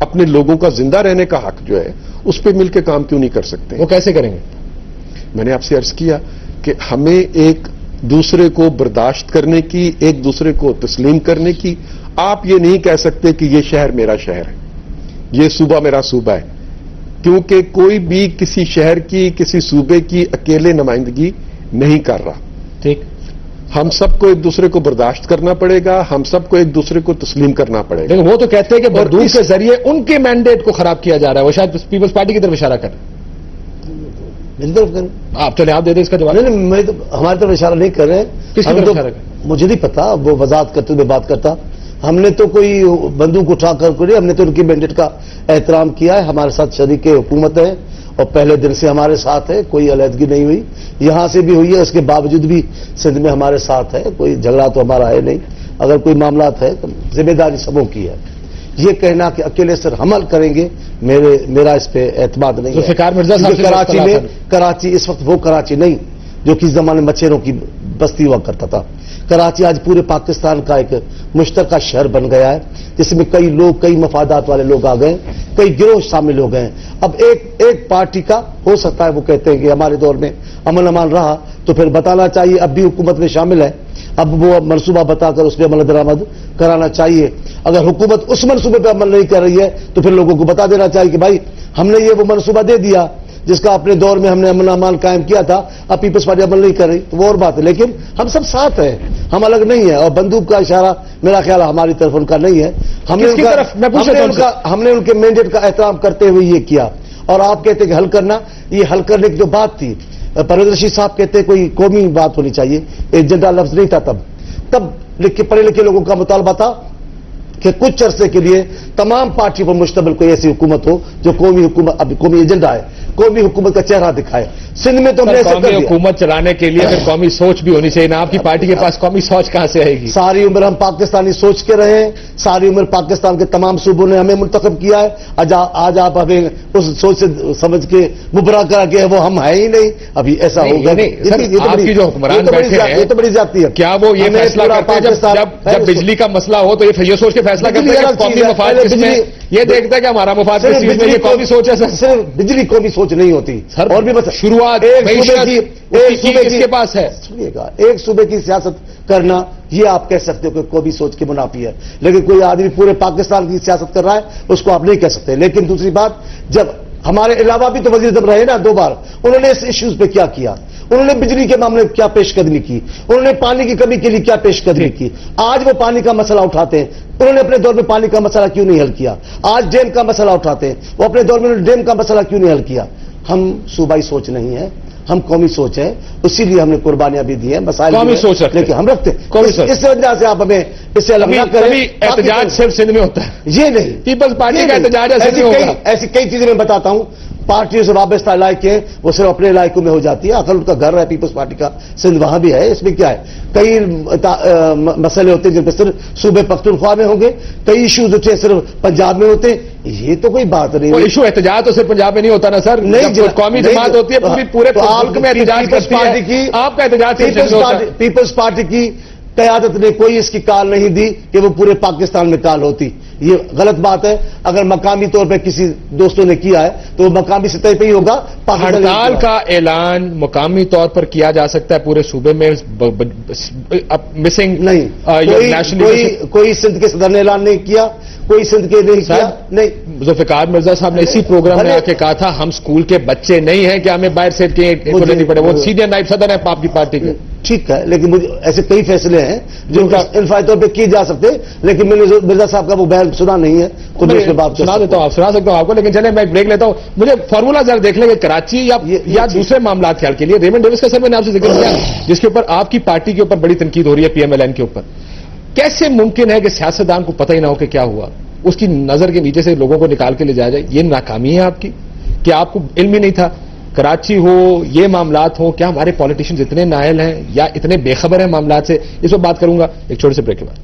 اپنے لوگوں کا زندہ رہنے کا حق جو ہے اس پہ مل کے کام کیوں نہیں کر سکتے؟ وہ کیسے کریں گے؟ میں نے آپ سے عرض کیا کہ ہمیں ایک دوسرے کو برداشت کرنے کی، ایک دوسرے کو تسلیم کرنے کی. آپ یہ نہیں کہہ سکتے کہ یہ شہر میرا شہر ہے، یہ صوبہ میرا صوبہ ہے، کیونکہ کوئی بھی کسی شہر کی، کسی صوبے کی اکیلے نمائندگی نہیں کر رہا. ٹھیک، ہم سب کو ایک دوسرے کو برداشت کرنا پڑے گا، ہم سب کو ایک دوسرے کو تسلیم کرنا پڑے گا. لیکن وہ تو کہتے ہیں کہ بندوق کے ذریعے ان کے مینڈیٹ کو خراب کیا جا رہا ہے. وہ شاید پیپلز پارٹی کی طرف اشارہ کر رہے ہیں. میری طرف کریں آپ چلے آپ دے دیں اس کا جواب. نہیں، میں تو ہماری طرف اشارہ نہیں کر رہے. کس کی طرف اشارہ کر رہے ہیں؟ مجھے نہیں پتا، وہ وضاحت کرتے ہوئے بات کرتا. ہم نے تو کوئی بندوق اٹھا کر کوئی، ہم نے تو ان کی مینڈیٹ کا احترام کیا ہے. ہمارے ساتھ شریک حکومت ہے اور پہلے دن سے ہمارے ساتھ ہے، کوئی علیحدگی نہیں ہوئی. یہاں سے بھی ہوئی ہے، اس کے باوجود بھی سندھ میں ہمارے ساتھ ہے. کوئی جھگڑا تو ہمارا ہے نہیں. اگر کوئی معاملات ہے تو ذمہ داری سبوں کی ہے. یہ کہنا کہ اکیلے سر حمل کریں گے، میرا اس پہ اعتماد نہیں ہے. ذوالفقار مرزا صاحب سے کراچی میں، کراچی اس وقت وہ کراچی نہیں جو کس زمانے مچھروں کی بستی ہوا کرتا تھا. کراچی آج پورے پاکستان کا ایک مشترکہ شہر بن گیا ہے، جس میں کئی لوگ، کئی مفادات والے لوگ آ گئے، کئی گروہ شامل ہو گئے ہیں. اب ایک پارٹی کا ہو سکتا ہے وہ کہتے ہیں کہ ہمارے دور میں امن امان رہا، تو پھر بتانا چاہیے اب بھی حکومت میں شامل ہے. اب وہ منصوبہ بتا کر اس پہ عمل درآمد کرانا چاہیے. اگر حکومت اس منصوبے پہ عمل نہیں کر رہی ہے تو پھر لوگوں کو بتا دینا چاہیے کہ بھائی ہم نے یہ وہ منصوبہ دے دیا جس کا اپنے دور میں ہم نے امن امان قائم کیا تھا، اب پیپلز پارٹی عمل نہیں کر رہی تو وہ اور بات ہے. لیکن ہم سب ساتھ ہیں، ہم الگ نہیں ہیں. اور بندوق کا اشارہ میرا خیال ہماری طرف ان کا نہیں ہے. ہم نے ان کے مینڈیٹ کا احترام کرتے ہوئے یہ کیا. اور آپ کہتے کہ حل کرنا، یہ حل کرنے کی جو بات تھی، پرویز رشید صاحب کہتے کوئی قومی بات ہونی چاہیے، ایجنڈا لفظ نہیں تھا. تب پڑھے لکھے لوگوں کا مطالبہ تھا کہ کچھ عرصے کے لیے تمام پارٹیوں پر مشتمل کوئی ایسی حکومت ہو جو قومی حکومت، اب قومی ایجنڈا ہے، قومی حکومت کا چہرہ دکھائے. سندھ میں تو ہم نے ایسے کر دیا. حکومت چلانے کے لیے پھر قومی سوچ بھی ہونی چاہیے نا. آپ کی پارٹی کے پاس قومی سوچ کہاں سے آئے گی؟ ساری عمر ہم پاکستانی سوچ کے رہے ہیں، ساری عمر پاکستان کے تمام صوبوں نے ہمیں منتخب کیا ہے. آج آپ ہمیں اس سوچ سے سمجھ کے مبرا کرا کے وہ ہم ہے ہی نہیں. ابھی ایسا ہوگا نہیں. آپ کی جو حکمران بیٹھے ہیں، یہ تو بڑی زیادتی ہے. کیا وہ یہ فیصلہ کرتے ہیں جب بجلی کا مسئلہ ہو تو یہ سوچ کے فیصلہ کرتے ہیں قومی مفاد کس میں؟ یہ دیکھتا ہے کہ ہمارا مفاد کس چیز میں؟ یہ قومی سوچ ہے سر. صرف بجلی قومی سوچ نہیں ہوتی اور بھی شروعات کس کے پاس ہے. سنیے گا، ایک صوبے کی سیاست کرنا یہ آپ کہہ سکتے ہو کہ قومی سوچ کے منافی ہے. لیکن کوئی آدمی پورے پاکستان کی سیاست کر رہا ہے اس کو آپ نہیں کہہ سکتے. لیکن دوسری بات، جب ہمارے علاوہ بھی تو وزیر اعظم رہے نا 2 بار، انہوں نے اس ایشوز پہ کیا کیا؟ انہوں نے بجلی کے معاملے میں کیا پیش قدمی کی؟ انہوں نے پانی کی کمی کے لیے کیا پیش قدمی کی؟ آج وہ پانی کا مسئلہ اٹھاتے ہیں. انہوں نے اپنے دور میں پانی کا مسئلہ کیوں نہیں حل کیا؟ آج ڈیم کا مسئلہ اٹھاتے ہیں، وہ اپنے دور میں ڈیم کا مسئلہ کیوں نہیں حل کیا؟ ہم صوبائی سوچ نہیں ہے، ہم قومی سوچ ہے. اسی لیے ہم نے قربانیاں بھی دی ہیں، مسائل قومی سوچ لیکن ہم رکھتے ہیں. اس وجہ سے آپ ہمیں اس سے الگ نہ کریں. احتجاج صرف سندھ میں ہوتا ہے، یہ نہیں پیپلز پارٹی کا احتجاج ایسی کئی چیزیں میں بتاتا ہوں. پارٹیوں سے وابستہ علاقے وہ صرف اپنے علاقوں میں ہو جاتی ہے. اصل ان کا گھر ہے پیپلز پارٹی کا، سندھ وہاں بھی ہے. اس میں کیا ہے، کئی مسئلے ہوتے ہیں جن پہ صرف صوبے پختونخوا میں ہوں گے، کئی ایشوز ہوتے ہیں صرف پنجاب میں ہوتے ہیں. یہ تو کوئی بات نہیں. ایشو احتجاج تو صرف پنجاب میں نہیں ہوتا نا سر. نہیں، قومی جماعت ہوتی ہے پورے ملک میں احتجاج کرتی ہے. آپ کا احتجاج پیپلز پارٹی کی قیادت نے کوئی اس کی کال نہیں دی کہ وہ پورے پاکستان میں کال ہوتی. یہ غلط بات ہے. اگر مقامی طور پہ کسی دوستوں نے کیا ہے تو وہ مقامی سطح پہ ہی ہوگا. ہڑتال کا اعلان مقامی طور پر کیا جا سکتا ہے پورے صوبے میں مسنگ نہیں. کوئی سندھ کے صدر نے اعلان نہیں کیا، کوئی سندھ کے نہیں کیا. نہیں، ذوالفقار مرزا صاحب نے اسی پروگرام میں آ کے کہا تھا ہم اسکول کے بچے نہیں ہیں کہ ہمیں باہر سے نہیں پڑے. وہ سینئر نائب صدر ہیں آپ کی پارٹی کے. ٹھیک ہے، لیکن مجھے ایسے کئی فیصلے ہیں جو انفرادی طور پہ کیے جا سکتے. لیکن میں نے مرزا صاحب کا وہ بیان سنا نہیں ہے تو میں اس پہ بات سنا دیتا ہوں، آپ سنا سکتا ہوں آپ کو. لیکن چلیں میں بریک لیتا ہوں. مجھے فارمولا ذرا دیکھ لیں کہ کراچی یا دوسرے معاملات خیال کے لیے ریمنڈ ڈیوس کا سر میں نے آپ سے ذکر کیا جس کے اوپر آپ کی پارٹی کے اوپر بڑی تنقید ہو رہی ہے پی ایم ایل این کے اوپر. کیسے ممکن ہے کہ سیاستدان کو پتہ ہی نہ ہو کہ کیا ہوا، اس کی نظر کے نیچے سے لوگوں کو نکال کے لے جایا جائے؟ یہ ناکامی ہے آپ کی کہ آپ کو علم ہی نہیں تھا؟ کراچی ہو، یہ معاملات ہوں، کیا ہمارے پالیٹیشینز اتنے نااہل ہیں یا اتنے بے خبر ہیں معاملات سے؟ اس پر بات کروں گا ایک چھوٹے سے بریک کے بعد.